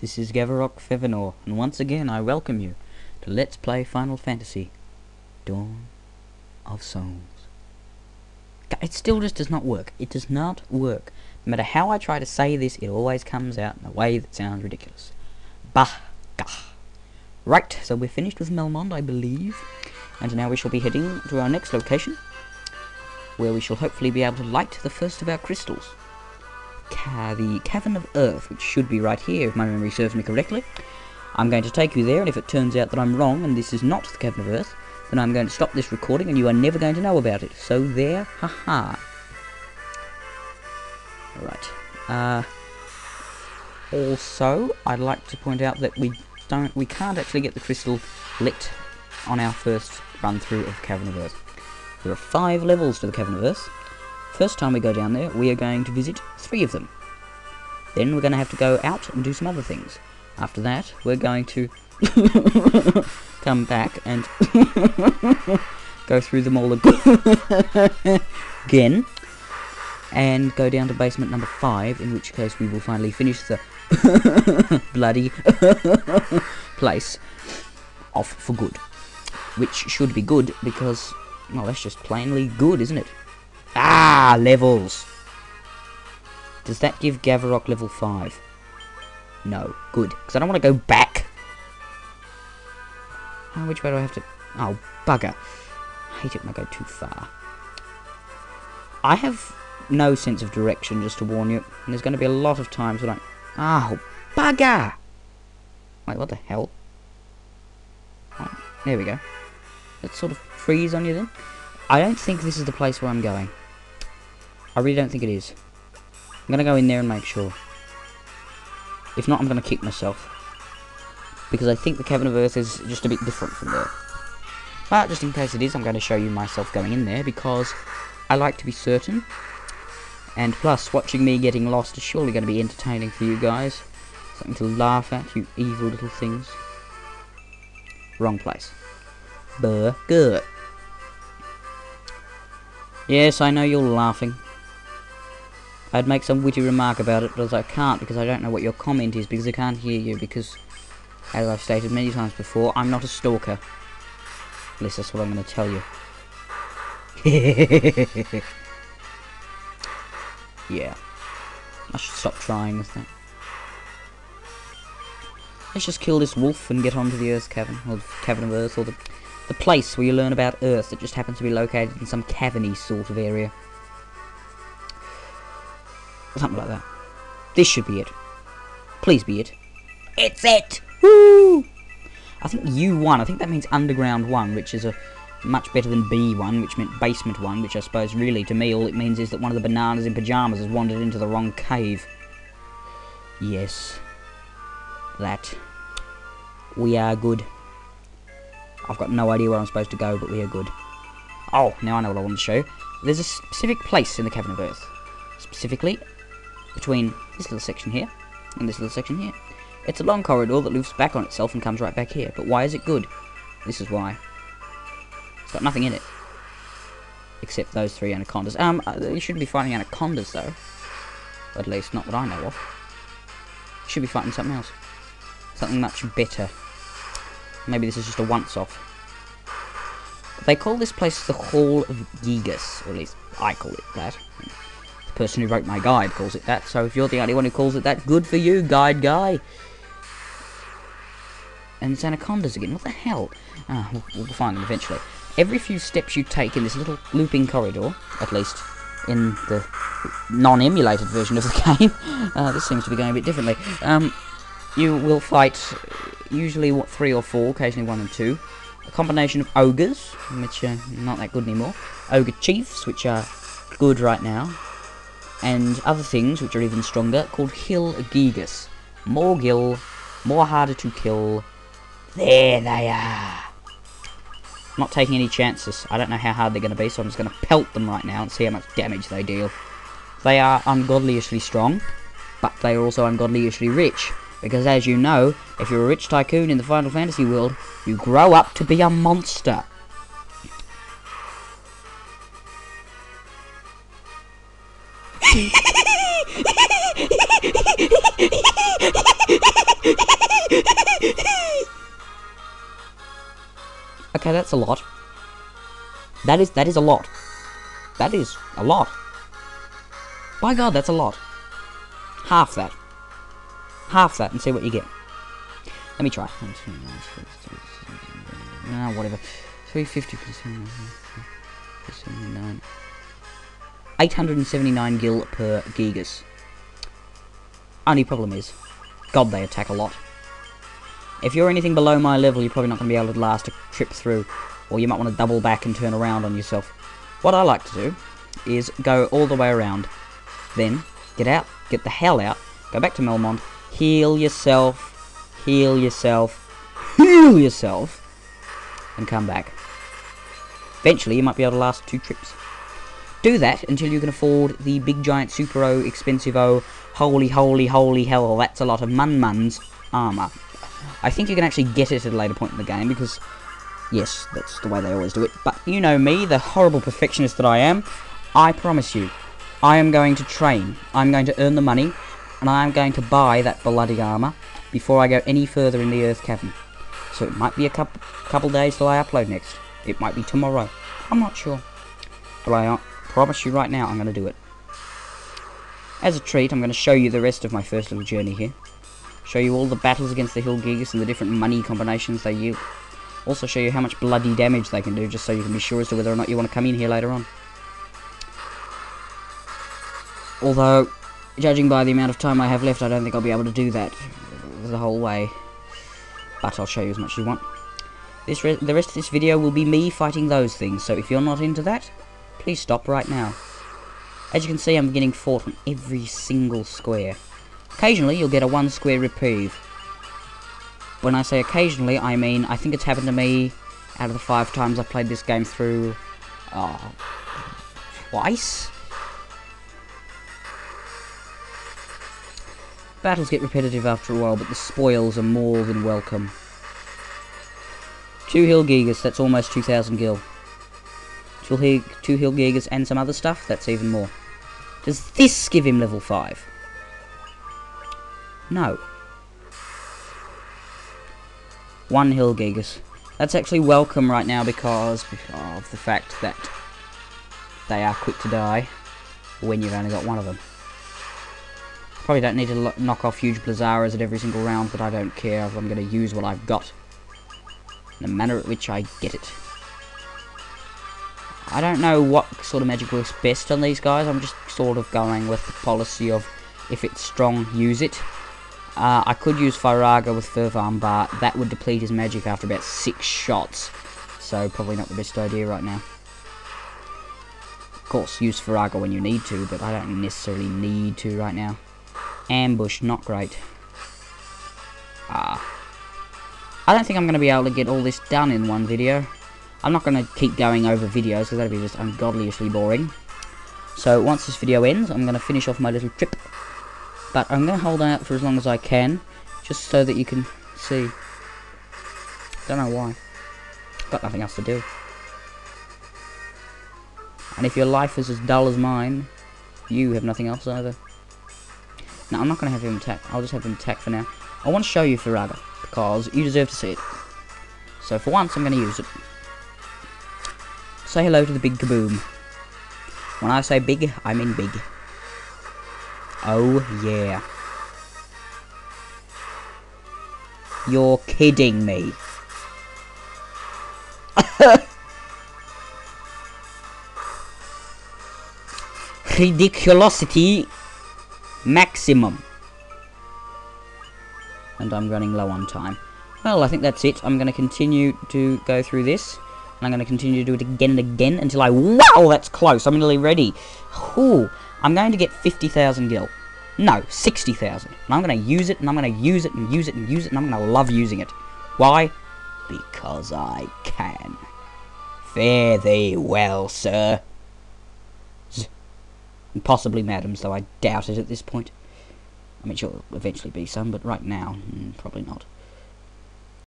This is Gavarok Fevenor, and once again I welcome you to Let's Play Final Fantasy Dawn of Souls. It still just does not work. It does not work. No matter how I try to say this, it always comes out in a way that sounds ridiculous. Bah, gah. Right, so we're finished with Melmond, I believe, and now we shall be heading to our next location, where we shall hopefully be able to light the first of our crystals. The Cavern of Earth, which should be right here if my memory serves me correctly. I'm going to take you there, and if it turns out that I'm wrong and this is not the Cavern of Earth, then I'm going to stop this recording and you are never going to know about it. So there, haha. Right. Also, I'd like to point out that we can't actually get the crystal lit on our first run through of Cavern of Earth. There are 5 levels to the Cavern of Earth. First time we go down there, we are going to visit 3 of them. Then we're going to have to go out and do some other things. After that, we're going to come back and go through them all again. And go down to basement number 5, in which case we will finally finish the bloody place off for good. Which should be good because, well, that's just plainly good, isn't it? Ah, levels! Does that give Gavarok level 5? No. Good. Because I don't want to go back. Oh, which way do I have to... Oh, bugger. I hate it when I go too far. I have no sense of direction, just to warn you. And there's going to be a lot of times when I... Oh, bugger! Wait, what the hell? Oh, there we go. Let's sort of freeze on you then. I don't think this is the place where I'm going. I really don't think it is. I'm going to go in there and make sure. If not, I'm going to kick myself. Because I think the Cavern of Earth is just a bit different from there. But just in case it is, I'm going to show you myself going in there, because I like to be certain. And plus, watching me getting lost is surely going to be entertaining for you guys. Something to laugh at, you evil little things. Wrong place. Burger. Yes, I know you're laughing. I'd make some witty remark about it, but I can't because I don't know what your comment is, because I can't hear you, because, as I've stated many times before, I'm not a stalker. At least that's what I'm going to tell you. Yeah. I should stop trying with that. Let's just kill this wolf and get onto the Earth Cavern, or the Cavern of Earth, or the place where you learn about Earth that just happens to be located in some caverny sort of area. Something like that. This should be it. Please be it. It's it! Woo! I think U1, I think that means Underground 1, which is a much better than B1, which meant Basement 1, which I suppose really, to me, all it means is that one of the bananas in pyjamas has wandered into the wrong cave. Yes. That. We are good. I've got no idea where I'm supposed to go, but we are good. Oh, now I know what I want to show you. There's a specific place in the Cavern of Earth. Specifically, between this little section here and this little section here. It's a long corridor that loops back on itself and comes right back here. But why is it good? This is why. It's got nothing in it. Except those 3 anacondas. You shouldn't be fighting anacondas, though. Or at least, not that I know of. You should be fighting something else. Something much better. Maybe this is just a once-off. They call this place the Hall of Gigas, or at least I call it that. The person who wrote my guide calls it that, so if you're the only one who calls it that, good for you, guide guy. And it's anacondas again, what the hell? We'll find them eventually. Every few steps you take in this little looping corridor, at least in the non-emulated version of the game, this seems to be going a bit differently, you will fight usually 3 or 4, occasionally 1 and 2. A combination of ogres, which are not that good anymore. Ogre chiefs, which are good right now. And other things, which are even stronger, called Hill Gigas. More gil, more harder to kill. There they are. I'm not taking any chances. I don't know how hard they're going to be, so I'm just going to pelt them right now and see how much damage they deal. They are ungodlyishly strong, but they are also ungodlyishly rich. Because as you know, if you're a rich tycoon in the Final Fantasy world, you grow up to be a monster. that's a lot. That is a lot. That is a lot. By God, that's a lot. Half that. Half that and see what you get. Let me try. No, whatever. 350 plus 79. 879 gil per gigas. Only problem is, God, they attack a lot. If you're anything below my level, you're probably not going to be able to last a trip through, or you might want to double back and turn around on yourself. What I like to do is go all the way around, then get out, get the hell out, go back to Melmond, heal yourself, heal yourself, heal yourself, and come back. Eventually, you might be able to last 2 trips. Do that until you can afford the big giant super O, expensive O, holy hell, that's a lot of Mun-Mun's armor. I think you can actually get it at a later point in the game, because, yes, that's the way they always do it. But you know me, the horrible perfectionist that I am, I promise you, I am going to train, I'm going to earn the money, and I am going to buy that bloody armor before I go any further in the Earth Cavern. So it might be a couple days till I upload next. It might be tomorrow. I'm not sure. But I promise you right now, I'm going to do it. As a treat, I'm going to show you the rest of my first little journey here. Show you all the battles against the Hill Gigas and the different money combinations they yield. Also show you how much bloody damage they can do, just so you can be sure as to whether or not you want to come in here later on. Although, judging by the amount of time I have left, I don't think I'll be able to do that the whole way. But I'll show you as much as you want. The rest of this video will be me fighting those things, so if you're not into that, please stop right now. As you can see, I'm getting fought on every single square. Occasionally, you'll get a 1 square reprieve. When I say occasionally, I mean, I think it's happened to me out of the 5 times I've played this game through, twice? Battles get repetitive after a while, but the spoils are more than welcome. 2 Hill Gigas, that's almost 2,000 gil. 2 Hill Gigas and some other stuff, that's even more. Does this give him level 5? No. 1 Hill Gigas. That's actually welcome right now because of the fact that they are quick to die when you've only got 1 of them. Probably don't need to knock off huge Blazzaras at every single round, but I don't care. I'm going to use what I've got in the manner at which I get it. I don't know what sort of magic works best on these guys. I'm just sort of going with the policy of if it's strong, use it. I could use Firaga with Fervarm, but that would deplete his magic after about 6 shots. So probably not the best idea right now. Of course, use Firaga when you need to, but I don't necessarily need to right now. Ambush, not great. I don't think I'm going to be able to get all this done in one video. I'm not going to keep going over videos because that'd be just ungodlishly boring. So once this video ends, I'm going to finish off my little trip. But I'm going to hold out for as long as I can, just so that you can see. Don't know why. Got nothing else to do. And if your life is as dull as mine, you have nothing else either. No, I'm not going to have him attack. I'll just have him attack for now. I want to show you Firaga, because you deserve to see it. So for once, I'm going to use it. Say hello to the big kaboom. When I say big, I mean big. Oh, yeah. You're kidding me. Ridiculosity maximum. And I'm running low on time. Well, I think that's it. I'm going to continue to go through this. And I'm going to continue to do it again and again until I... Wow, that's close. I'm nearly ready. Ooh, I'm going to get 50,000 gil. No, 60,000. And I'm going to use it, and I'm going to use it, and use it, and use it, and I'm going to love using it. Why? Because I can. Fare thee well, sir. And possibly madams, though I doubt it at this point. I mean, she'll eventually be some, but right now, probably not.